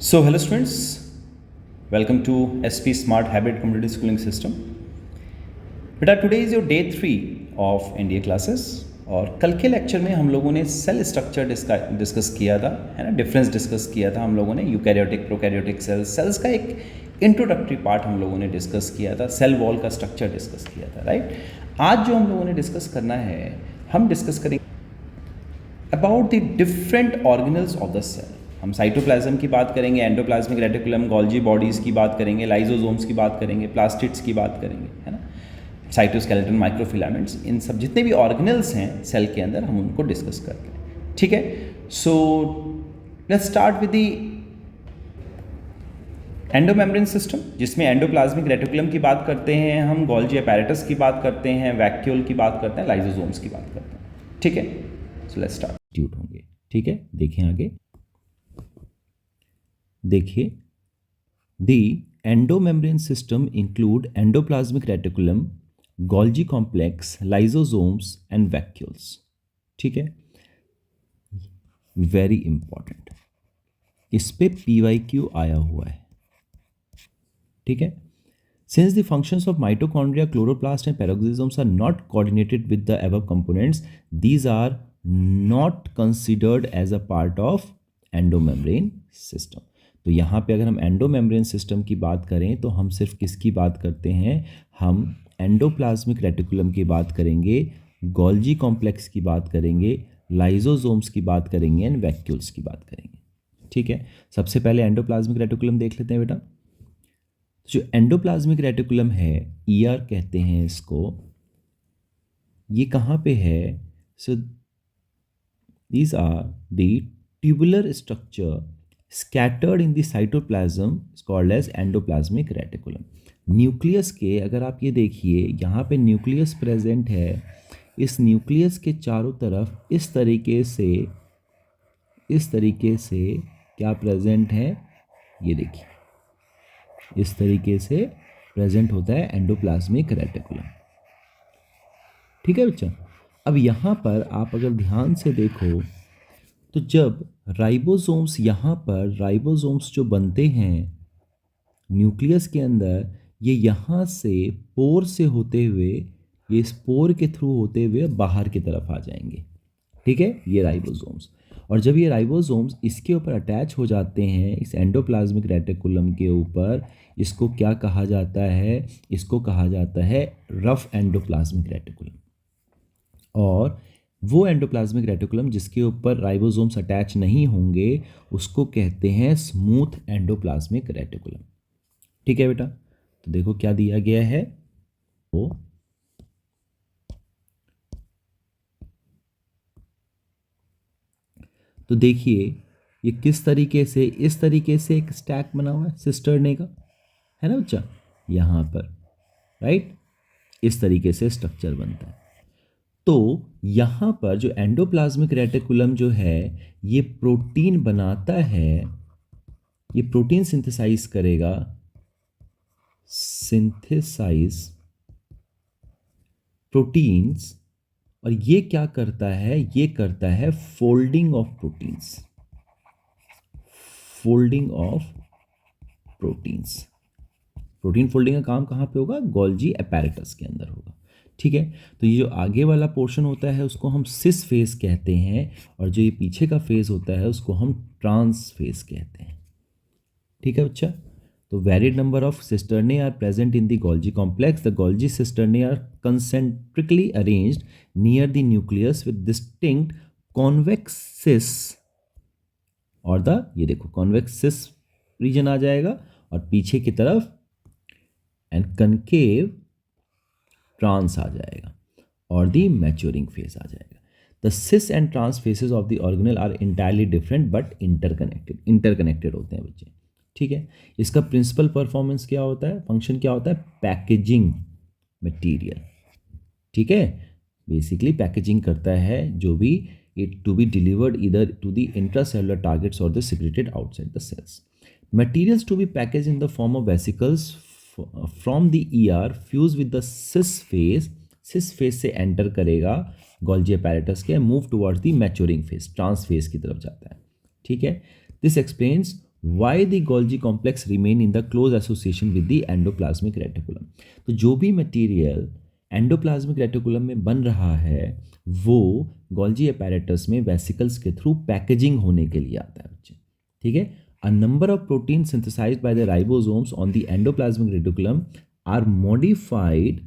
So, hello students, welcome to SP Smart Habit Community Schooling System. बेटा today is your day 3 of NDA classes और कल के lecture में हम लोगों ने सेल स्ट्रक्चर डिस्कस किया था, है ना, डिफरेंस डिस्कस किया था हम लोगों ने, यूकैरियोटिक प्रोकैरियोटिक सेल्स का एक इंट्रोडक्टरी पार्ट हम लोगों ने डिस्कस किया था, सेल वॉल का स्ट्रक्चर डिस्कस किया था, राइट। आज जो हम लोगों ने डिस्कस करना है, हम डिस्कस करेंगे about the different organelles of the cell. हम साइटोप्लाज्म की बात करेंगे, एंडोप्लाज्मिक रेटिकुलम, गोल्जी बॉडीज़ की बात करेंगे, लाइजोसोम्स की बात करेंगे, प्लास्टिड्स की बात करेंगे, है ना, साइटोस्केलेटन, माइक्रोफिलामेंट्स, इन सब जितने भी ऑर्गेनल्स हैं सेल के अंदर हम उनको डिस्कस करते हैं, ठीक है। So let's start with the endomembrane system, जिसमें एंडोप्लाज्मिक रेटिकुलम की बात करते हैं हम, गोल्जी अपैरेटस की बात करते हैं, वैक्यूल की बात करते हैं, लाइजोसोम्स की बात करते हैं, ठीक है। सो लेट्स स्टार्ट होंगे, ठीक है। देखें आगे, देखिए, the endomembrane system include endoplasmic reticulum, Golgi complex, lysosomes and vacuoles, ठीक है। वेरी इंपॉर्टेंट, इस पे PYQ आया हुआ है, ठीक है। Since the functions of mitochondria, chloroplast and peroxisomes are not coordinated with the above components, these are not considered as a part of endomembrane system. तो यहाँ पे अगर हम एंडोमेम्ब्रेन सिस्टम की बात करें तो हम सिर्फ किसकी बात करते हैं, हम एंडोप्लाज्मिक रेटिकुलम की बात करेंगे, गोल्जी कॉम्प्लेक्स की बात करेंगे, लाइजोसोम्स की बात करेंगे एंड वैक्यूल्स की बात करेंगे, ठीक है। सबसे पहले एंडोप्लाज्मिक रेटिकुलम देख लेते हैं बेटा। जो एंडोप्लाज्मिक रेटिकुलम है, ER कहते हैं इसको, ये कहाँ पे है? So these are the tubular structure scattered in the cytoplasm called as endoplasmic reticulum. Nucleus के, अगर आप ये देखिए, यहाँ पे न्यूक्लियस प्रेजेंट है, इस न्यूक्लियस के चारों तरफ इस तरीके से क्या प्रेजेंट है, ये देखिए, इस तरीके से प्रेजेंट होता है एंडोप्लाज्मिक रेटिकुलम, ठीक है बच्चा। अब यहाँ पर आप अगर ध्यान से देखो तो जब राइबोसोम्स, यहाँ पर राइबोसोम्स जो बनते हैं न्यूक्लियस के अंदर, ये यहाँ से पोर से होते हुए, ये स्पोर के थ्रू होते हुए बाहर की तरफ आ जाएंगे, ठीक है, ये राइबोसोम्स। और जब ये राइबोसोम्स इसके ऊपर अटैच हो जाते हैं, इस एंडोप्लाज्मिक रेटिकुलम के ऊपर, इसको क्या कहा जाता है? इसको कहा जाता है रफ एंडोप्लाज्मिक रेटिकुलम। और वो एंडोप्लाज्मिक रेटिकुलम जिसके ऊपर राइबोसोम्स अटैच नहीं होंगे, उसको कहते हैं स्मूथ एंडोप्लाज्मिक रेटिकुलम, ठीक है बेटा। तो देखो क्या दिया गया है, वो तो देखिए ये किस तरीके से, इस तरीके से एक स्टैक बना हुआ है सिस्टर्ने का, है ना बच्चा, यहाँ पर, राइट, इस तरीके से स्ट्रक्चर बनता है। तो यहाँ पर जो एंडोप्लाज्मिक रेटिकुलम जो है, ये प्रोटीन बनाता है, ये प्रोटीन सिंथेसाइज करेगा, सिंथेसाइज प्रोटीन्स, और ये क्या करता है? ये करता है folding of proteins, folding of proteins. Protein folding का काम कहाँ पे होगा? गोल्जी अपैरेटस के अंदर होगा, ठीक है। तो ये जो आगे वाला पोर्शन होता है उसको हम सिस फेज कहते हैं, और जो ये पीछे का फेज होता है उसको हम ट्रांस फेज कहते हैं, ठीक है बच्चा। तो varied number of cisternae are present in the Golgi complex. The Golgi cisternae are concentrically arranged near the nucleus with distinct convex cis, और ये देखो convex cis region आ जाएगा, और पीछे की तरफ एंड concave trans आ जाएगा, और दी मैच्योरिंग फेज आ जाएगा। The cis and trans faces of the organelle are entirely different but interconnected होते हैं बच्चे, ठीक है। इसका प्रिंसिपल परफॉर्मेंस क्या होता है, फंक्शन क्या होता है? पैकेजिंग मटेरियल, ठीक है, बेसिकली पैकेजिंग करता है जो भी it to be delivered either to the intracellular targets और the secreted outside the cells. Materials to be package in the form of vesicles from the ER fuse with the cis phase से enter करेगा Golgi apparatus के, move towards the maturing phase, trans phase की तरफ जाता है, ठीक है। This explains why the Golgi complex remain in the close association with the endoplasmic reticulum. तो जो भी मटेरियल एंडोप्लाज्मिक रेटिकुलम में बन रहा है वो गोल्जी अपैरेटस में वेसिकल्स के थ्रू पैकेजिंग होने के लिए आता है बच्चे, ठीक है। A number of protein synthesised by the ribosomes on the endoplasmic reticulum are modified,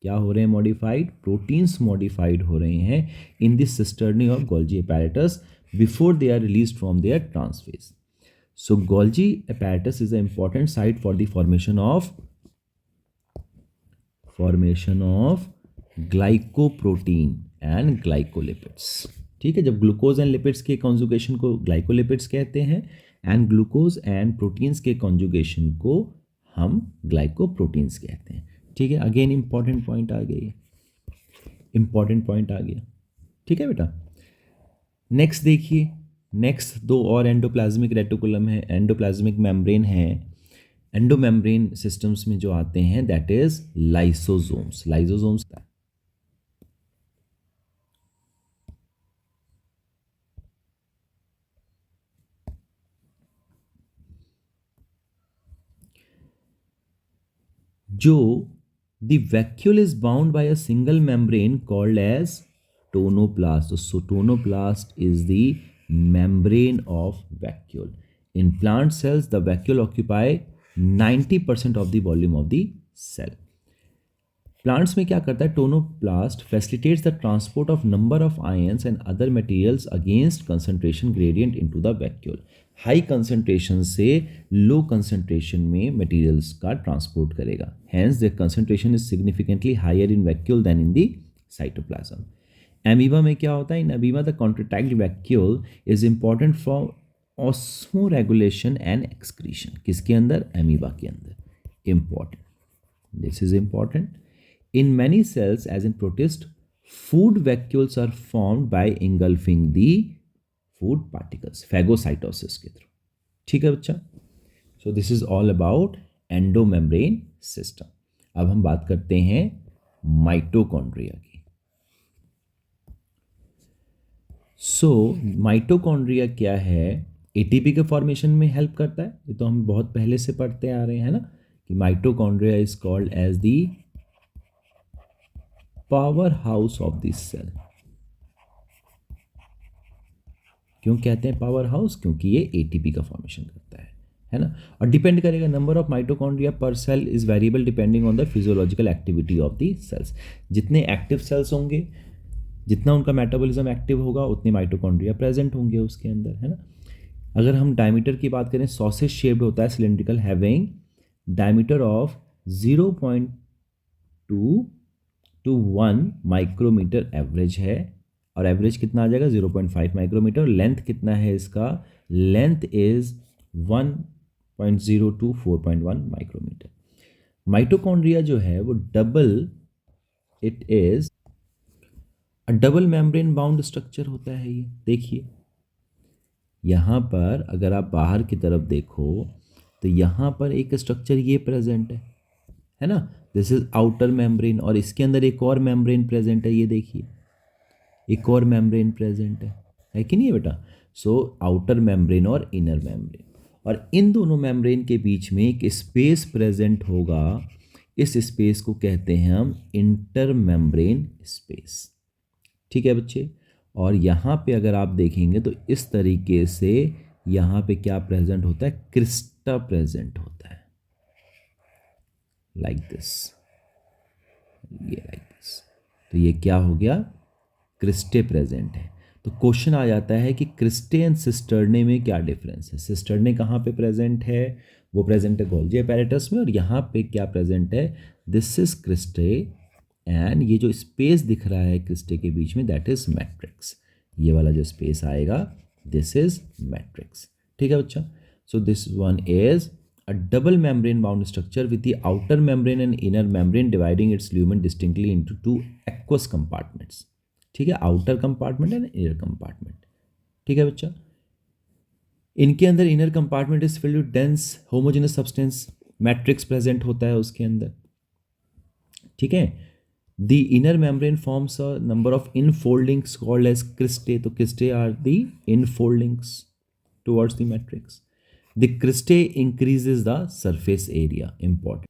क्या हो रहे हैं मॉडिफाइड, प्रोटीन्स मॉडिफाइड हो रहे हैं in this cisternae of Golgi apparatus before they are release from their trans face. So Golgi apparatus is an important site for the formation of glycoprotein and glycolipids, ठीक है। जब ग्लूकोज एंड लिपिड्स के conjugation को glycolipids कहते हैं and glucose and proteins के conjugation को हम ग्लाइकोप्रोटीन्स कहते हैं, ठीक है। अगेन इंपॉर्टेंट पॉइंट आ गई, इंपॉर्टेंट पॉइंट आ गया, ठीक है बेटा। नेक्स्ट देखिए, नेक्स्ट दो और एंडोप्लाज्मिक रेटिकुलम है, एंडोप्लाज्मिक मेम्ब्रेन है। एंडोमेम्ब्रेन सिस्टम्स में जो आते हैं दैट इज लाइसोसोम्स। लाइसोसोम्स जो the vacuole is bound by a single membrane called as tonoplast. So tonoplast is the membrane of vacuole. In plant cells, the vacuole occupy 90% of the volume of the cell. Plants में क्या करता है, tonoplast facilitates the transport of number of ions and other materials against concentration gradient into the vacuole. High concentration से low concentration में materials का transport करेगा, hence the concentration is significantly higher in vacuole than in the cytoplasm. Amoeba में क्या होता है, in amoeba the contractile vacuole is important for osmoregulation and excretion. किसके अंदर, एमीबा के अंदर, important, this is important. In many cells, as in protist, food vacuoles are formed by engulfing the food particles, phagocytosis के through, ठीक है बच्चा। So this is all about endomembrane system। अब हम बात करते हैं माइटोकॉन्ड्रिया की। So माइटोकॉन्ड्रिया क्या है, एटीपी के फॉर्मेशन में हेल्प करता है, ये तो हम बहुत पहले से पढ़ते आ रहे हैं ना कि mitochondria is called as the powerhouse of this cell. क्यों कहते हैं पावर हाउस, क्योंकि ये एटीपी का फॉर्मेशन करता है ना। और डिपेंड करेगा, नंबर ऑफ माइटोकॉन्ड्रिया पर cell is variable depending on the physiological activity of the cells. जितने एक्टिव सेल्स होंगे, जितना उनका मेटाबॉलिज्म एक्टिव होगा, उतने माइटोकॉन्ड्रिया प्रेजेंट होंगे उसके अंदर, है ना। अगर हम डायमीटर की बात करें, सॉसेज शेप्ड होता है, cylindrical, having diameter of 0.2 to 1 micrometre average है, और एवरेज कितना आ जाएगा 0.5 माइक्रोमीटर। लेंथ कितना है इसका, length is 1.0 to 4.1 micrometre. Mitochondria जो है वो double, it is a double membrane bound structure होता है। ये देखिए यहाँ पर अगर आप बाहर की तरफ देखो तो यहाँ पर एक स्ट्रक्चर ये प्रेजेंट है ना, दिस इज आउटर मेम्ब्रेन, और इसके अंदर एक और मेम्ब्रेन प्रेजेंट है, ये देखिए एक और मेम्ब्रेन प्रेजेंट है कि नहीं है बेटा। सो आउटर मेम्ब्रेन और इनर मेम्ब्रेन, और इन दोनों मेम्ब्रेन के बीच में एक स्पेस प्रेजेंट होगा, इस स्पेस को कहते हैं हम इंटर मेम्ब्रेन स्पेस, ठीक है बच्चे। और यहाँ पे अगर आप देखेंगे तो इस तरीके से यहाँ पे क्या प्रेजेंट होता है, क्रिस्टा प्रेजेंट होता है, लाइक दिस, ये लाइक दिस। तो ये क्या हो गया, क्रिस्टे प्रेजेंट है। तो क्वेश्चन आ जाता है कि क्रिस्टे एंड सिस्टर्ने में क्या डिफरेंस है। सिस्टर्ने कहाँ पे प्रेजेंट है, वो प्रेजेंट है गोल्जी अपैरेटस में, और यहाँ पे क्या प्रेजेंट है, दिस इज क्रिस्टे, एंड ये जो स्पेस दिख रहा है क्रिस्टे के बीच में दैट इज मैट्रिक्स। ये वाला जो स्पेस आएगा दिस इज मैट्रिक्स, ठीक है बच्चा। So this one is a double membrane bound structure with the outer membrane and inner membrane dividing its lumen distinctly into two aqueous compartments, ठीक है, outer compartment and inner compartment, ठीक है बच्चा। इनके अंदर inner compartment is filled with dense homogeneous substance, matrix present होता है उसके अंदर, ठीक है। The inner membrane forms a number of infoldings called as cristae, तो cristae are the infoldings towards the matrix, the cristae increases the surface area, important.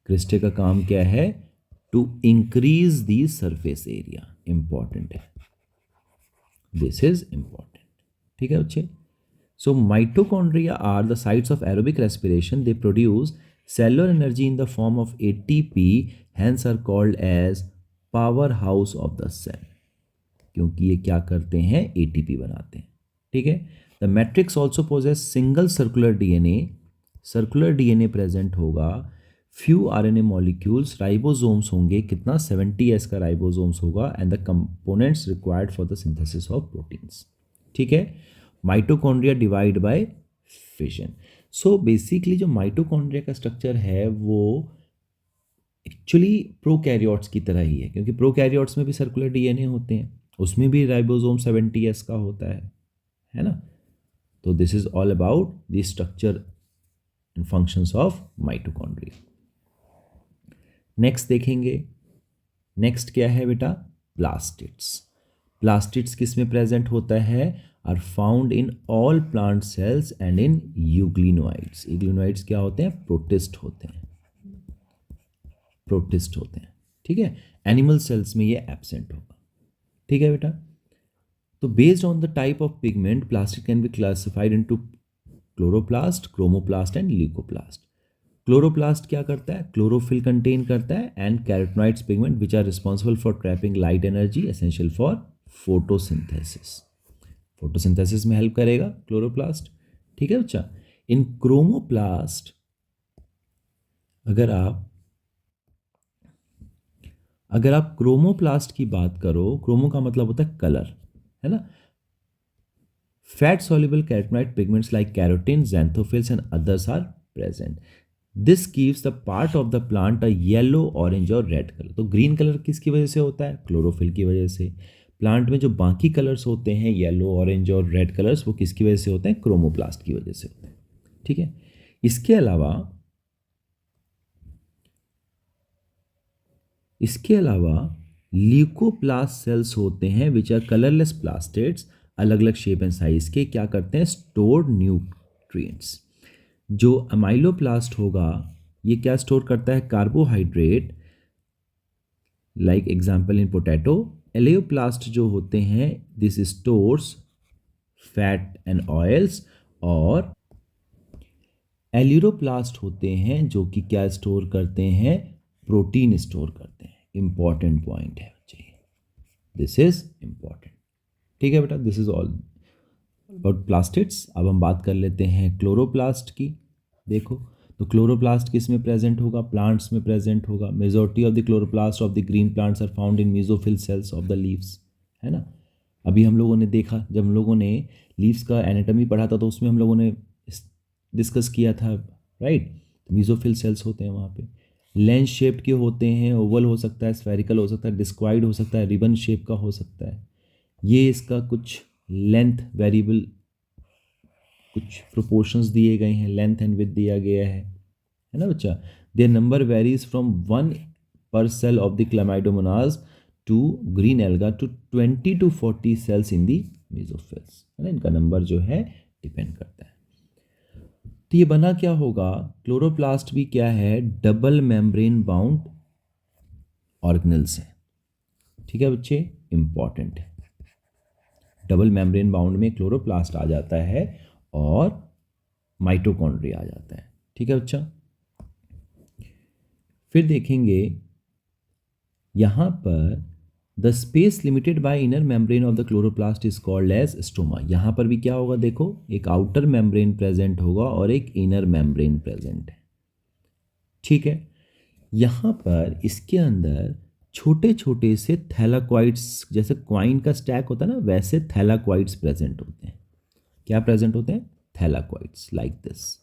Cristae का काम क्या है? To increase the surface area, important है, this is important. ठीक है बच्चे। So mitochondria are the sites of aerobic respiration. They produce cellular energy in the form of ATP, hence are called as powerhouse of the cell. क्योंकि ये क्या करते हैं? ATP बनाते हैं। ठीक है। The matrix also possess single circular DNA. Circular DNA present होगा, few RNA molecules, ribosomes होंगे, कितना? 70s का ribosomes होगा, and the components required for the synthesis of proteins. ठीक है। Mitochondria divide by fission. So basically जो mitochondria का structure है वो एक्चुअली प्रोकैरियोट्स की तरह ही है, क्योंकि प्रोकैरियोट्स में भी सर्कुलर डीएनए होते हैं, उसमें भी राइबोसोम 70s का होता है ना। तो this is all about the structure and functions of mitochondria. Next देखेंगे, नेक्स्ट क्या है बेटा? प्लास्टिड्स। प्लास्टिड्स किस में प्रेजेंट होता है? Are found in all plant cells and in euglenoids. Euglenoids क्या होते हैं? प्रोटिस्ट होते हैं, प्रोटिस्ट होते हैं। ठीक है। एनिमल सेल्स में ये एब्सेंट होगा। ठीक है बेटा। तो based on the type of pigment, plastid can be classified into chloroplast, chromoplast and leucoplast. Chloroplast क्या करता है? क्लोरोफिल कंटेन करता है, and carotenoids pigment which are responsible for trapping light energy essential for photosynthesis. Photosynthesis में help करेगा chloroplast. ठीक है बच्चा। इन क्रोमोप्लास्ट अगर आप क्रोमोप्लास्ट की बात करो, क्रोमो का मतलब होता है कलर, है ना। Fat soluble carotenoid pigments like keratin, xanthophylls and others are present. This gives the part of the plant a yellow, orange और red color. तो ग्रीन कलर किसकी वजह से होता है? क्लोरोफिल की वजह से। प्लांट में जो बाकी कलर्स होते हैं, येलो, ऑरेंज और रेड कलर्स, वो किसकी वजह से होते हैं? क्रोमोप्लास्ट की वजह से होते हैं। ठीक है। इसके अलावा ल्यूकोप्लास्ट सेल्स होते हैं विच आर कलरलेस प्लास्टिड्स, अलग अलग शेप एंड साइज के, क्या करते हैं? Store nutrients. जो अमाइलोप्लास्ट होगा ये क्या स्टोर करता है? Carbohydrate, like example in potato. Elaioplast जो होते हैं this stores fat and oils, और एल्यूरोप्लास्ट होते हैं जो कि क्या स्टोर करते हैं? प्रोटीन स्टोर करते हैं। इंपॉर्टेंट पॉइंट है बच्चे, दिस इज इंपॉर्टेंट। ठीक है बेटा, this is all about plastids. अब हम बात कर लेते हैं क्लोरोप्लास्ट की। देखो, तो क्लोरोप्लास्ट किस में प्रेजेंट होगा? प्लांट्स में प्रेजेंट होगा। Majority of the chloroplast of the green plants are found in mesophyll cells of the leaves, है ना। अभी हम लोगों ने देखा, जब हम लोगों ने लीव्स का एनाटॉमी पढ़ा था तो उसमें हम लोगों ने डिस्कस किया था, राइट। मेसोफिल सेल्स होते हैं वहाँ पे। लेंस शेप के होते हैं, ओवल हो सकता है, स्फेरिकल हो सकता है, डिस्क्वाइड हो सकता है, रिबन शेप का हो सकता है। ये इसका कुछ लेंथ वेरिएबल, कुछ प्रोपोर्शंस दिए गए हैं, लेंथ एंड विड्थ दिया गया है ना बच्चा। Their number varies from 1 per cell of the Chlamydomonas to green alga to 20 to 40 cells in the mesophylls, है ना। इनका नंबर जो है डिपेंड करता है। तो ये बना क्या होगा? क्लोरोप्लास्ट भी क्या है? डबल मेम्ब्रेन बाउंड ऑर्गेनेल्स है। ठीक है बच्चे, इंपॉर्टेंट है। डबल मेम्ब्रेन बाउंड में क्लोरोप्लास्ट आ जाता है और माइटोकॉन्ड्रिया आ जाता है। ठीक है बच्चा। फिर देखेंगे यहां पर the space limited by inner membrane of the chloroplast is called as stoma. यहां पर भी क्या होगा? देखो, एक आउटर मेम्ब्रेन प्रेजेंट होगा और एक इनर मेम्ब्रेन प्रेजेंट है। ठीक है। यहां पर इसके अंदर छोटे छोटे से थैलाक्वाइड्स, जैसे क्वाइन का स्टैक होता है ना, वैसे थैलाक्वाइड्स प्रेजेंट होते हैं। क्या प्रेजेंट होते हैं? थैलाक्वाइड्स, लाइक दिस।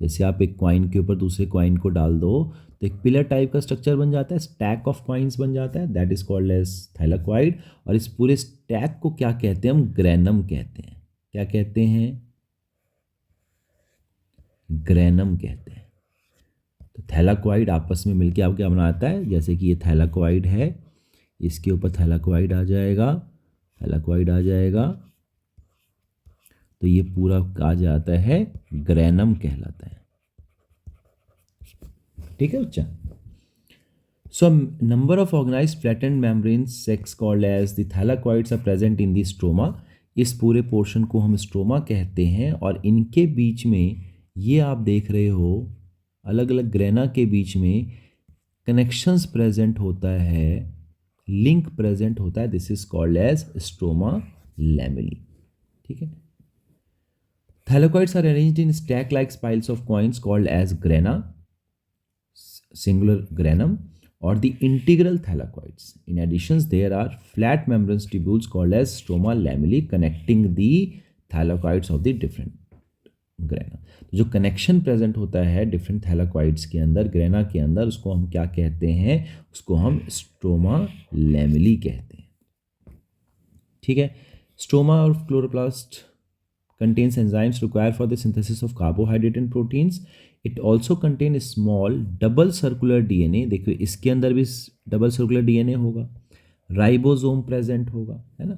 जैसे आप एक क्वाइन के ऊपर दूसरे क्वाइन को डाल दो तो एक पिलर टाइप का स्ट्रक्चर बन जाता है, स्टैक ऑफ क्वाइंस बन जाता है, that is called as thylakoid. और इस पूरे स्टैक को क्या कहते हैं? हम ग्रेनम कहते हैं। क्या कहते हैं? ग्रेनम कहते हैं। तो थैलाक्वाइड आपस में मिलके आपको क्या बनाता है? जैसे कि ये थैलाक्वाइड है, इसके ऊपर थैलाक्वाइड आ जाएगा, थैलाक्वाइड आ जाएगा, तो ये पूरा कहा जाता है ग्रेनम कहलाता है। ठीक है बच्चा। So number of organized flattened membrane sacs called as the thylakoids are present in the stroma। इस पूरे पोर्शन को हम स्ट्रोमा कहते हैं और इनके बीच में ये आप देख रहे हो अलग अलग ग्रेना के बीच में कनेक्शंस प्रेजेंट होता है, लिंक प्रेजेंट होता है। This is called as stroma lamellae. ठीक है। Thylakoids are arranged in stack-like piles of coins called as grana, singular granum, or the integral thylakoids. In addition, there are flat membranous tubules called as stroma lamellae connecting the thylakoids of the different grana. जो connection present होता है different thylakoids के अंदर, grana के अंदर, उसको हम क्या कहते हैं? उसको हम स्ट्रोमा लैमेली कहते हैं। ठीक है। स्ट्रोमा और chloroplast contains enzymes required for the synthesis of carbohydrate and proteins. It also contain small double circular DNA। देखिए इसके अंदर भी डबल सर्कुलर डीएनए होगा, राइबोसोम प्रेजेंट होगा, है ना।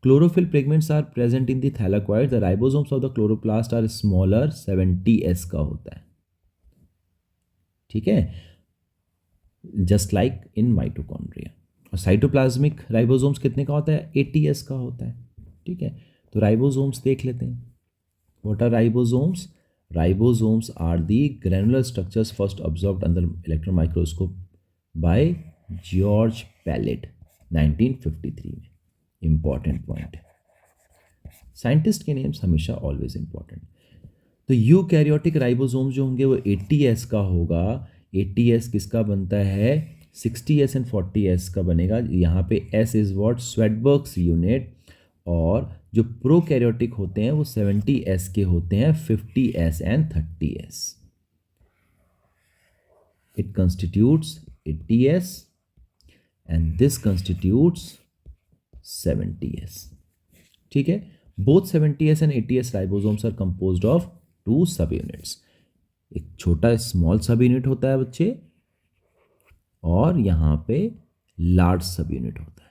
Chlorophyll pigments are present in the thylakoid. The ribosomes of the chloroplast are smaller, 70s का होता है। ठीक है, जस्ट लाइक इन माइटोकॉन्ड्रिया। और साइटोप्लाज्मिक राइबोसोम्स कितने का होता है? 80s का होता है। ठीक है, तो राइबोसोम्स देख लेते हैं। What are ribosomes? Ribosomes are the granular structures first observed under electron microscope by George Palade 1953 में। इंपॉर्टेंट पॉइंट, साइंटिस्ट के नेम्स हमेशा ऑलवेज इंपॉर्टेंट। तो यूकैरियोटिक राइबोसोम्स जो होंगे वो 80s का होगा। 80s किसका बनता है? 60s एंड 40s का बनेगा। यहाँ पे S इज व्हाट? स्वेडबर्ग्स यूनिट। और जो प्रोकैरियोटिक होते हैं वो 70s के होते हैं, 50s and 30s। It constitutes 80s and this constitutes 70s। ठीक है, both 70s and 80s ribosomes are composed of 2 सब यूनिट्स। एक छोटा स्मॉल सब यूनिट होता है बच्चे, और यहाँ पे लार्ज सब यूनिट होता है।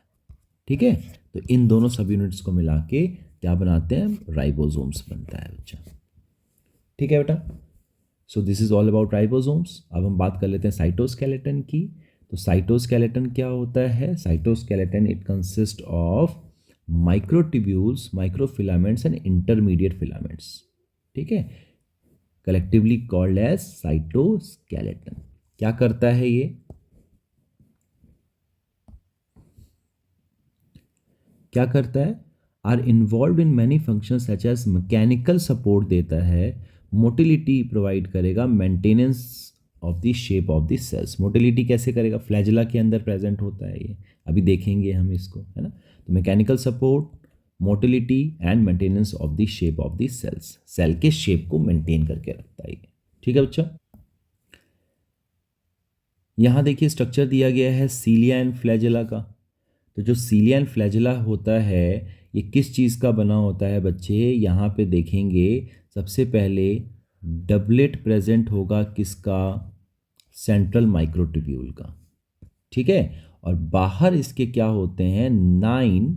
ठीक है, तो इन दोनों सब यूनिट्स को मिला के क्या बनाते हैं? राइबोसोम्स बनता है बच्चा। ठीक है बेटा, सो this is all about ribosomes. अब हम बात कर लेते हैं साइटोस्केलेटन की। तो साइटोस्केलेटन क्या होता है? Cytoskeleton it consist of microtubules, microfilaments and intermediate filaments. ठीक है, कलेक्टिवली कॉल्ड एज साइटोस्केलेटन। क्या करता है ये? क्या करता है? Are involved in many function such as mechanical support देता है, मोटिलिटी प्रोवाइड करेगा, maintenance of the shape of the cells. Motility कैसे करेगा? फ्लैजिला के अंदर प्रेजेंट होता है ये, अभी देखेंगे हम इसको, है ना। तो mechanical support, motility and maintenance of the shape of the cells. Cell के शेप को मेंटेन करके रखता है ये। ठीक है बच्चा, यहाँ देखिए स्ट्रक्चर दिया गया है सीलिया एंड फ्लैजिला का। तो जो सीलिया एंड फ्लैजिला होता है ये किस चीज़ का बना होता है बच्चे? यहाँ पे देखेंगे सबसे पहले डबलेट प्रेजेंट होगा किसका? सेंट्रल माइक्रोट्यूब्यूल का। ठीक है, और बाहर इसके क्या होते हैं? 9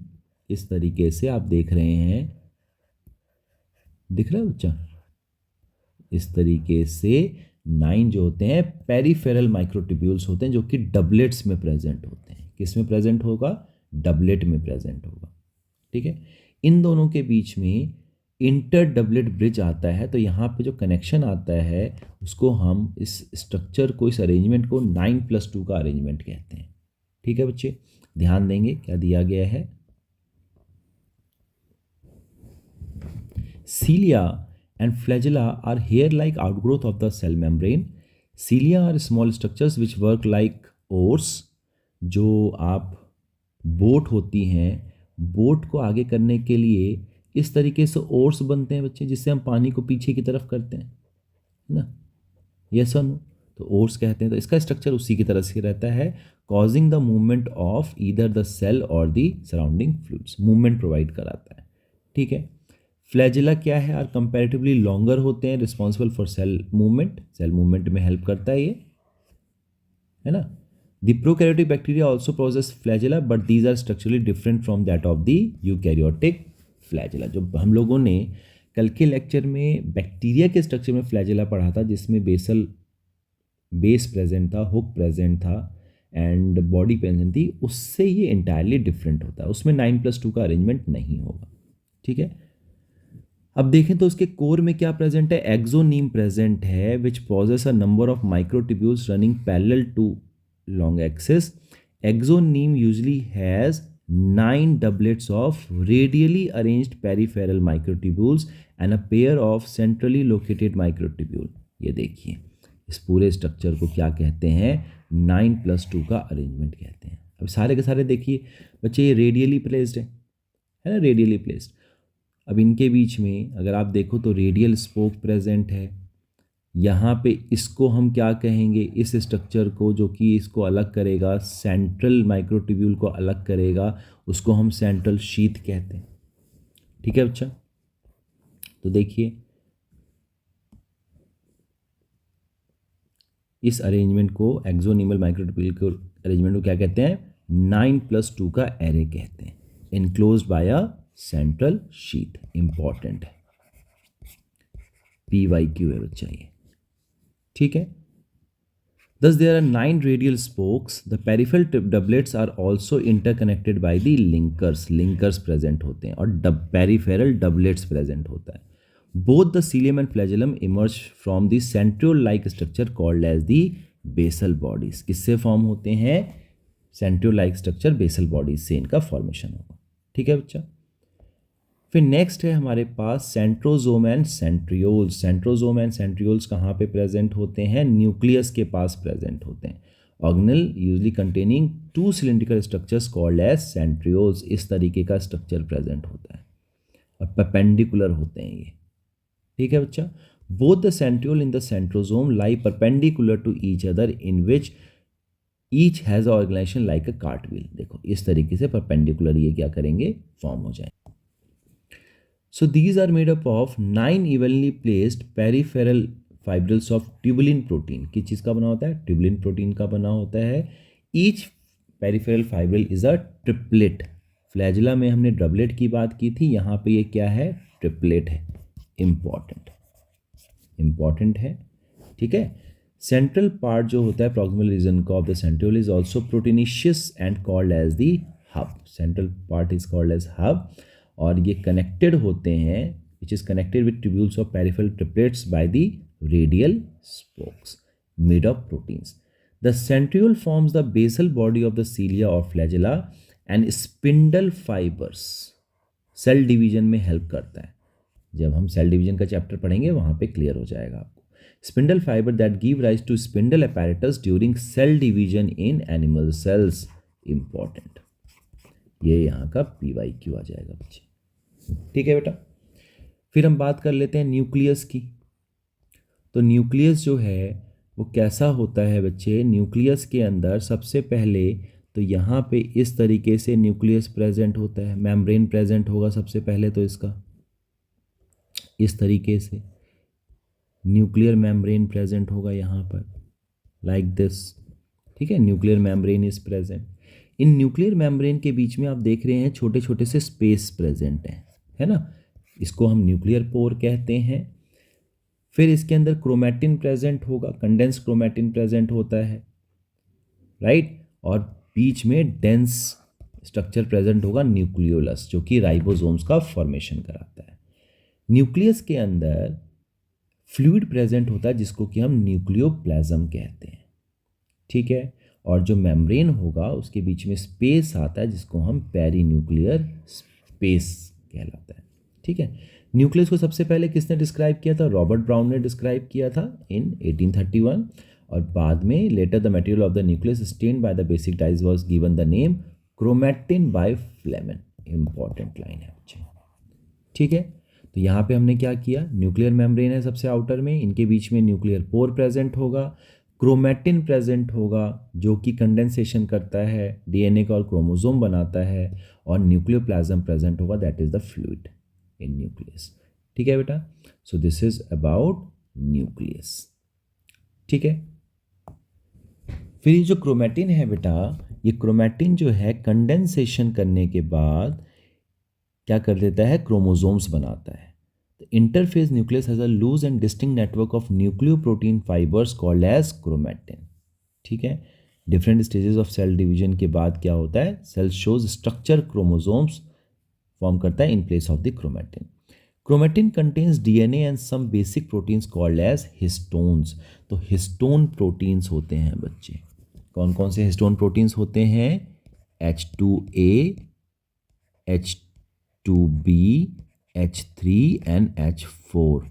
इस तरीके से आप देख रहे हैं, दिख रहा है बच्चा? इस तरीके से 9 जो होते हैं पेरिफेरल माइक्रोट्यूब्यूल्स होते हैं, जो कि डबलेट्स में प्रेजेंट होते हैं। किस में प्रेजेंट होगा? डबलेट में प्रेजेंट होगा। ठीक है, इन दोनों के बीच में इंटर डबलेट ब्रिज आता है। तो यहाँ पे जो कनेक्शन आता है उसको हम, इस स्ट्रक्चर को, इस अरेंजमेंट को 9+2 का अरेंजमेंट कहते हैं। ठीक है बच्चे, ध्यान देंगे क्या दिया गया है। सीलिया and flagella are hair-like outgrowth of the cell membrane. Cilia are small structures which work like oars। जो आप बोट होती हैं, बोट को आगे करने के लिए इस तरीके से ओर्स बनते हैं बच्चे, जिससे हम पानी को पीछे की तरफ करते हैं, है ना। यस और नो? तो ओर्स कहते हैं। तो इसका स्ट्रक्चर उसी की तरह से रहता है, causing the movement of either the cell और the surrounding fluids. Movement provide कराता है। ठीक है, फ्लैजिला क्या है? आर कंपैरेटिवली लॉन्गर होते हैं, responsible for cell movement. Cell movement में हेल्प करता है ये, है ना। The prokaryotic bacteria also process flagella but these are structurally different from that of the eukaryotic flagella. जो हम लोगों ने कल के लेक्चर में बैक्टीरिया के स्ट्रक्चर में फ्लैजेला पढ़ा था, जिसमें बेस प्रेजेंट था, हुक प्रेजेंट था एंड बॉडी प्रेजेंट थी। उससे ये इंटायरली डिफरेंट होता है, उसमें 9+2 का अरेंजमेंट नहीं होगा। ठीक है, अब देखें तो उसके कोर में क्या प्रेजेंट है, एक्सोनीम प्रेजेंट है which possess a number of microtubules running parallel to long axis. Axoneme usually has 9 doublets of radially arranged peripheral microtubules and a pair of centrally located microtubule। ये देखिए इस पूरे structure को क्या कहते हैं, 9+2 का अरेंजमेंट कहते हैं। अब सारे के सारे देखिए बच्चे, ये रेडियली प्लेस्ड है ना, रेडियली प्लेस्ड। अब इनके बीच में अगर आप देखो तो रेडियल स्पोक प्रेजेंट है। यहाँ पे इसको हम क्या कहेंगे, इस स्ट्रक्चर को जो कि इसको अलग करेगा, सेंट्रल माइक्रोट्यूब्यूल को अलग करेगा, उसको हम सेंट्रल शीथ कहते हैं। ठीक है बच्चा, तो देखिए इस अरेंजमेंट को, एक्सोनीमल माइक्रोट्यूब्यूल को अरेंजमेंट को क्या कहते हैं, 9+2 का एरे कहते हैं, enclosed bye a central sheath. Important है, PYQ है बच्चा ये। ठीक है, thus there are 9 radial spokes. The peripheral doublets are also interconnected by the linkers present होते हैं, और peripheral doublets present होता है। Both the cilium and flagellum emerge from the centriole-like structure called as the basal bodies। किससे form होते हैं, centriole-like structure basal bodies से इनका फॉर्मेशन होगा। ठीक है बच्चा, फिर नेक्स्ट है हमारे पास centrosome and centrioles. Centrosome and centrioles कहाँ पे प्रेजेंट होते हैं, न्यूक्लियस के पास प्रेजेंट होते हैं। Organelle usually containing 2 cylindrical structures called as centrioles. इस तरीके का स्ट्रक्चर प्रेजेंट होता है और परपेंडिकुलर होते हैं ये। ठीक है बच्चा, both the centriole in the centrosome lie perpendicular to each other in which each has organization like a cartwheel. देखो इस तरीके से परपेंडिकुलर ये क्या करेंगे, फॉर्म हो जाए। So these are made up of 9 evenly placed peripheral fibrils of tubulin protein। किस चीज़ का बना होता है, ट्यूबुलिन प्रोटीन का बना होता है। Each peripheral fibril is a triplet। Flagella में हमने डबलेट की बात की थी, यहाँ पे ये क्या है, ट्रिपलेट है। इंपॉर्टेंट है। ठीक है, सेंट्रल पार्ट जो होता है प्रॉक्सिमल रीजन का of the centriole is also proteinaceous and called as the hub. Central part is called as hub, और ये कनेक्टेड होते हैं, which is connected with tubules of peripheral triplets by the radial spokes made of proteins. The centriole forms the basal body of the cilia और flagella and spindle fibres. Cell division में help करता है, जब हम cell division का chapter पढ़ेंगे वहाँ पे क्लियर हो जाएगा आपको। Spindle fibre that give rise to spindle apparatus during cell division in animal cells. Important, ये यहाँ का PYQ आ जाएगा बच्चे। ठीक है बेटा, फिर हम बात कर लेते हैं न्यूक्लियस की। तो न्यूक्लियस जो है वो कैसा होता है बच्चे, न्यूक्लियस के अंदर सबसे पहले तो यहाँ पे इस तरीके से न्यूक्लियस प्रेजेंट होता है, मेम्ब्रेन प्रेजेंट होगा सबसे पहले तो इसका इस तरीके से न्यूक्लियर मेम्ब्रेन प्रेजेंट होगा यहाँ पर लाइक दिस। ठीक है, nuclear membrane is present. In nuclear membrane के बीच में आप देख रहे हैं छोटे छोटे से स्पेस प्रेजेंट हैं, है ना, इसको हम न्यूक्लियर पोर कहते हैं। फिर इसके अंदर क्रोमैटिन प्रेजेंट होगा, कंडेंस क्रोमैटिन प्रेजेंट होता है, राइट, और बीच में डेंस स्ट्रक्चर प्रेजेंट होगा न्यूक्लियोलस, जो कि राइबोसोम्स का फॉर्मेशन कराता है। न्यूक्लियस के अंदर फ्लूइड प्रेजेंट होता है जिसको कि हम न्यूक्लियोप्लाज्म कहते हैं। ठीक है, और जो मेम्ब्रेन होगा उसके बीच में स्पेस आता है जिसको हम पेरीन्यूक्लियर स्पेस कहलाता है। ठीक है, न्यूक्लियस को सबसे पहले किसने डिस्क्राइब किया था, रॉबर्ट ब्राउन ने डिस्क्राइब किया था इन 1831, और बाद में later the material of the nucleus stained by the basic dyes was given the name chromatin by Flemming. Important line है बच्चे। ठीक है, तो यहाँ पे हमने क्या किया, न्यूक्लियर मेम्ब्रेन है सबसे आउटर में, इनके बीच में न्यूक्लियर पोर प्रेजेंट होगा, क्रोमैटिन प्रेजेंट होगा जो कि कंडेंसेशन करता है डीएनए का और क्रोमोसोम बनाता है, और न्यूक्लियोप्लाज्म प्रेजेंट होगा, that is the fluid in nucleus. ठीक है बेटा, सो दिस इज अबाउट न्यूक्लियस। ठीक है, फिर ये जो क्रोमैटिन है बेटा, ये क्रोमैटिन जो है कंडेंसेशन करने के बाद क्या कर देता है, क्रोमोसोम्स बनाता है। तो interphase nucleus has a loose and distinct network of nucleoprotein fibers called as chromatin. ठीक है, different stages of cell division के बाद क्या होता है, cell shows structure chromosomes form करता है in place of the chromatin. Chromatin contains DNA and some basic proteins called as histones. तो हिस्टोन प्रोटीन्स होते हैं बच्चे. कौन कौन से हिस्टोन प्रोटीन्स होते हैं? H2A, H2B, H3 and H4.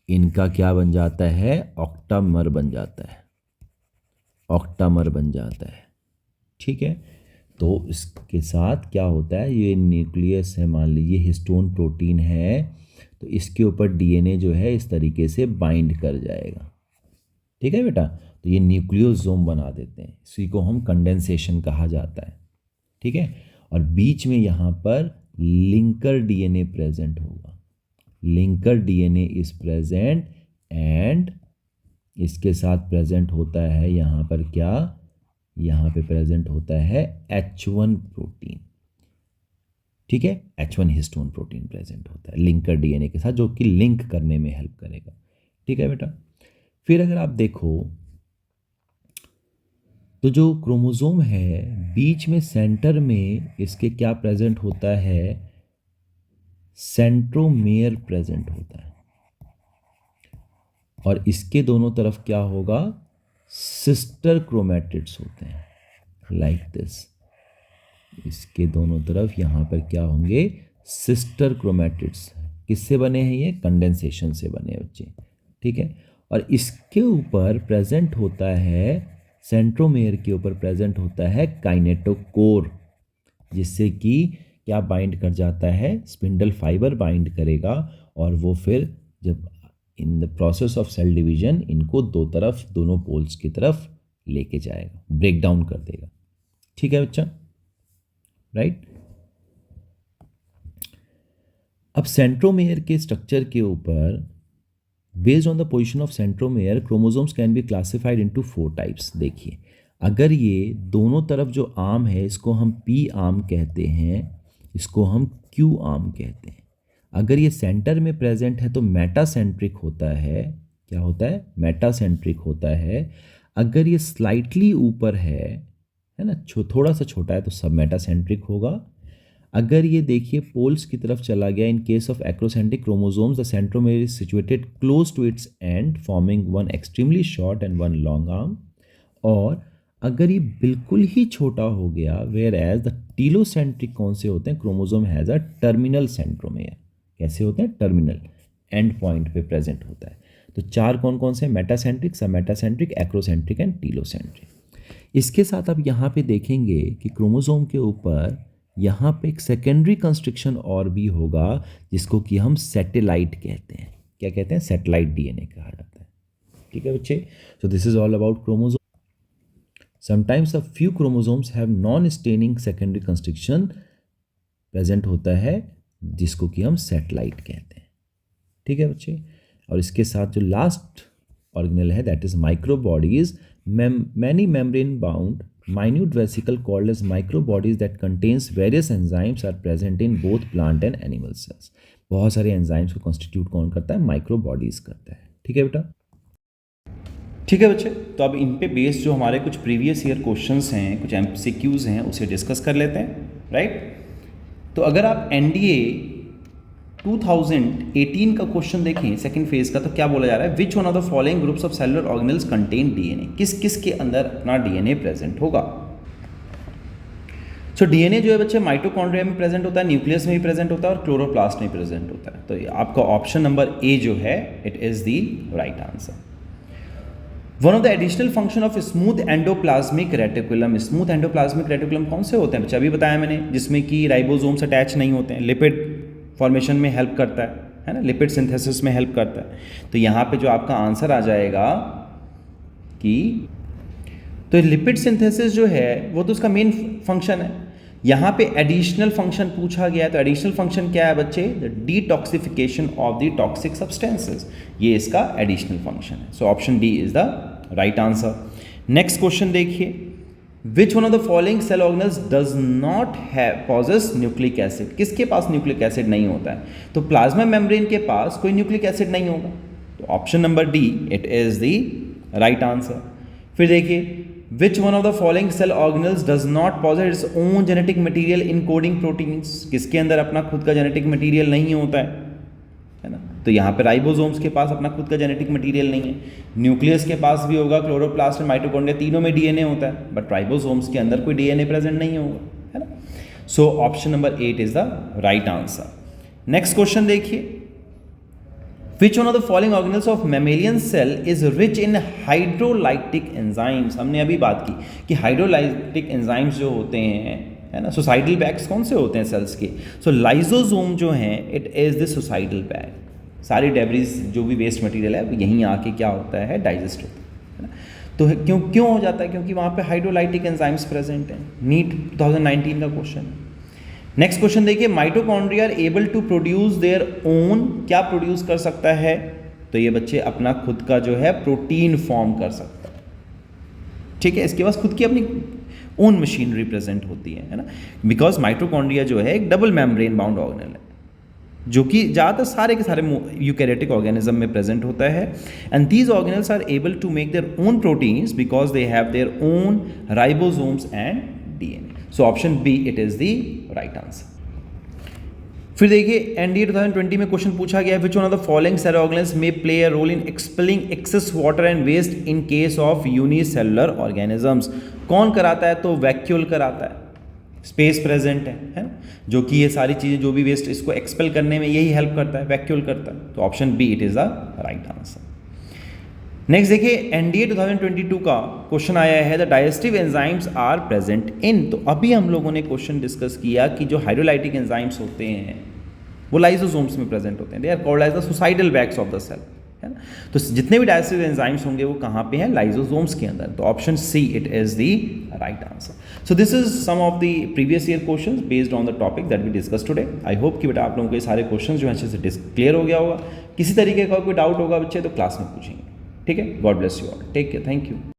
इनका क्या बन जाता है? ऑक्टामर बन जाता है. ऑक्टामर बन जाता है. ठीक है, तो इसके साथ क्या होता है, ये न्यूक्लियस है, मान लीजिए हिस्टोन प्रोटीन है, तो इसके ऊपर डीएनए जो है इस तरीके से बाइंड कर जाएगा. ठीक है बेटा, तो ये न्यूक्लियोसोम बना देते हैं. इसी को हम कंडेंसेशन कहा जाता है. ठीक है, और बीच में यहाँ पर लिंकर डीएनए प्रेजेंट होगा. Linker DNA is present and इसके साथ प्रेजेंट होता है यहाँ पर क्या, यहाँ पे प्रेजेंट होता है H1 प्रोटीन. ठीक है, H1 हिस्टोन प्रोटीन प्रेजेंट होता है लिंकर डीएनए के साथ, जो कि लिंक करने में हेल्प करेगा. ठीक है बेटा, फिर अगर आप देखो तो जो क्रोमोसोम है बीच में सेंटर में इसके क्या प्रेजेंट होता है, सेंट्रोमेयर प्रेजेंट होता है. और इसके दोनों तरफ क्या होगा, सिस्टर क्रोमैटिड्स होते हैं लाइक दिस. इसके दोनों तरफ यहाँ पर क्या होंगे, सिस्टर क्रोमैटिड्स. किससे बने हैं ये? कंडेंसेशन से बने हैं बच्चे. ठीक है, और इसके ऊपर प्रेजेंट होता है, सेंट्रोमेयर के ऊपर प्रेजेंट होता है काइनेटोकोर, जिससे कि क्या बाइंड कर जाता है, स्पिंडल फाइबर बाइंड करेगा, और वो फिर जब in the process of cell division इनको दो तरफ, दोनों पोल्स की तरफ लेके जाएगा, ब्रेक डाउन कर देगा. ठीक है बच्चा, राइट. अब सेंट्रोमेयर के स्ट्रक्चर के ऊपर, based on the position of centromere, chromosomes can be classified into 4 types. देखिए, अगर ये दोनों तरफ जो आर्म है इसको हम पी आर्म कहते हैं, इसको हम क्यू आर्म कहते हैं. अगर ये सेंटर में प्रेजेंट है तो मेटासेंट्रिक होता है. क्या होता है? मेटासेंट्रिक होता है. अगर ये स्लाइटली ऊपर है ना, थोड़ा सा छोटा है, तो सब मेटासेंट्रिक होगा. अगर ये देखिए पोल्स की तरफ चला गया, in case of acrocentric chromosomes the centromere is situated close to its end forming one extremely short and one long arm. और अगर ये बिल्कुल ही छोटा हो गया, वेयर एज द टीलोसेंट्रिक कौन से होते हैं, chromosome has a terminal centromere. कैसे होते हैं? टर्मिनल, एंड पॉइंट पे प्रेजेंट होता है. तो 4 कौन कौन से? मेटासेंट्रिक, सब मेटासेंट्रिक, एक्रोसेंट्रिक एंड टीलोसेंट्रिक. इसके साथ आप यहाँ पे देखेंगे कि क्रोमोसोम के ऊपर यहाँ पे एक सेकेंडरी कंस्ट्रक्शन और भी होगा, जिसको कि हम सैटेलाइट कहते हैं. क्या कहते हैं? सैटेलाइट डीएनए कहा जाता है. ठीक है बच्चे, सो this is all about chromosome. Sometimes a few chromosomes have non staining secondary constriction present होता है, जिसको कि हम सैटेलाइट कहते हैं. ठीक है बच्चे, और इसके साथ जो लास्ट ऑर्गेनेल है that is microbodies. Many membrane bound minute vesicle called as microbodies that contains various enzymes are present in both plant and animal cells. बहुत सारे एंजाइम्स को कॉन्स्टिट्यूट कौन करता है? माइक्रोबॉडीज करता है. ठीक है बेटा, ठीक है बच्चे. तो अब इन पे बेस्ड जो हमारे कुछ प्रीवियस ईयर क्वेश्चंस हैं, कुछ MCQs हैं, उसे डिस्कस कर लेते हैं. राइट, तो अगर आप NDA 2018 का क्वेश्चन देखें सेकंड फेज का, तो क्या बोला जा रहा है? विच one of the following groups of cellular organelles contain DNA. किस किस के अंदर अपना डीएनए प्रेजेंट होगा? सो डीएनए जो है बच्चे माइटोकॉन्ड्रिया में प्रेजेंट होता है, न्यूक्लियस में भी प्रेजेंट होता है, और क्लोरोप्लास्ट में प्रेजेंट होता है. तो आपका ऑप्शन नंबर ए जो है, it is the right answer. One of the additional function of smooth endoplasmic reticulum. Smooth endoplasmic reticulum कौन से होते हैं बच्चे? अभी बताया मैंने, जिसमें कि राइबोसोम्स अटैच नहीं होते हैं. लिपिड फॉर्मेशन में हेल्प करता है ना, लिपिड सिंथेसिस में हेल्प करता है. तो यहाँ पे जो आपका आंसर आ जाएगा कि तो लिपिड सिंथेसिस जो है वो तो उसका मेन फंक्शन है. यहाँ पे एडिशनल फंक्शन पूछा गया है, तो एडिशनल फंक्शन क्या है बच्चे? The detoxification of the toxic substances. ये इसका एडिशनल फंक्शन है. So option D is the right answer. Next question देखिए, which one of the following cell organelles does not possess nucleic acid, किसके पास nucleic acid नहीं होता है? तो प्लाज्मा मेम्ब्रेन के पास कोई न्यूक्लिक एसिड नहीं होगा, तो option number D it is the right answer. फिर देखिए, which one of the following cell organelles does not possess its own genetic material encoding proteins, किसके अंदर अपना खुद का जेनेटिक मटीरियल नहीं होता है ना? तो यहाँ पे राइबोसोम्स के पास अपना खुद का जेनेटिक मटीरियल नहीं है। न्यूक्लियस के पास भी होगा, क्लोरोप्लास्ट और माइटोकॉन्ड्रिया तीनों में डीएनए होता है, बट राइबोसोम्स के अंदर कोई डीएनए प्रेजेंट नहीं होगा, है ना? So option number 8 is the right answer. Next question देखिए, which one of the following organelles of mammalian cell is rich in hydrolytic enzymes? हमने अभी बात की कि हाइड्रोलाइटिक एंजाइम्स जो होते हैं, है ना, सुसाइडल बैग्स कौन से होते हैं सेल्स के? सो लाइजोसोम जो हैं, it is the suicidal bag. सारी डेब्रिज जो भी वेस्ट मटेरियल है यहीं आके क्या होता है, डाइजेस्ट होता है ना। तो क्यों हो जाता है? क्योंकि वहाँ पे हाइड्रोलाइटिक एंजाइम्स प्रेजेंट हैं। नीट 2019 का क्वेश्चन है। नेक्स्ट क्वेश्चन देखिए, mitochondria are able to produce their own, क्या प्रोड्यूस कर सकता है? तो ये बच्चे अपना खुद का जो है प्रोटीन फॉर्म कर सकता है, ठीक है। इसके पास खुद की अपनी ओन मशीनरी प्रेजेंट होती है ना, बिकॉज माइटोकॉन्ड्रिया जो है एक डबल मेम्ब्रेन बाउंड ऑर्गेनल है, जो कि ज़्यादातर सारे के सारे यूकैरियोटिक ऑर्गेनिज्म में प्रेजेंट होता है। And these organelles are able to make their own proteins because they have their own ribosomes and DNA. So option B it is the right answer. फिर देखिए, एनडीए 2020 में क्वेश्चन पूछा गया, which one of the following cell organelles may play a role in expelling excess water and waste in case of unicellular organisms? कौन कराता है? तो vacuole कराता है, स्पेस प्रेजेंट है ना, जो कि ये सारी चीज़ें जो भी वेस्ट इसको एक्सपेल करने में यही हेल्प करता है, वैक्यूल करता है। तो option B it is the right answer. Next देखिए, एनडीए 2022 का क्वेश्चन आया है, the digestive enzymes are present in. तो अभी हम लोगों ने क्वेश्चन डिस्कस किया कि जो हाइड्रोलाइटिक एंजाइम्स होते हैं वो लाइसोसोम्स में प्रेजेंट होते हैं, they are called as the suicidal bags of the cell, है ना। तो जितने भी डाइजेस्टिव एंजाइम्स होंगे वो कहाँ पे हैं? लाइसोसोम्स के अंदर। तो option C it is the right answer. So this is some of the previous year questions based on the topic that we discuss today. I hope कि बेटा आप लोगों के सारे क्वेश्चंस जो हैं अच्छे से क्लियर हो गया होगा। किसी तरीके का कोई डाउट होगा बच्चे तो क्लास में पूछेंगे, ठीक है। God bless you all, take care, thank you.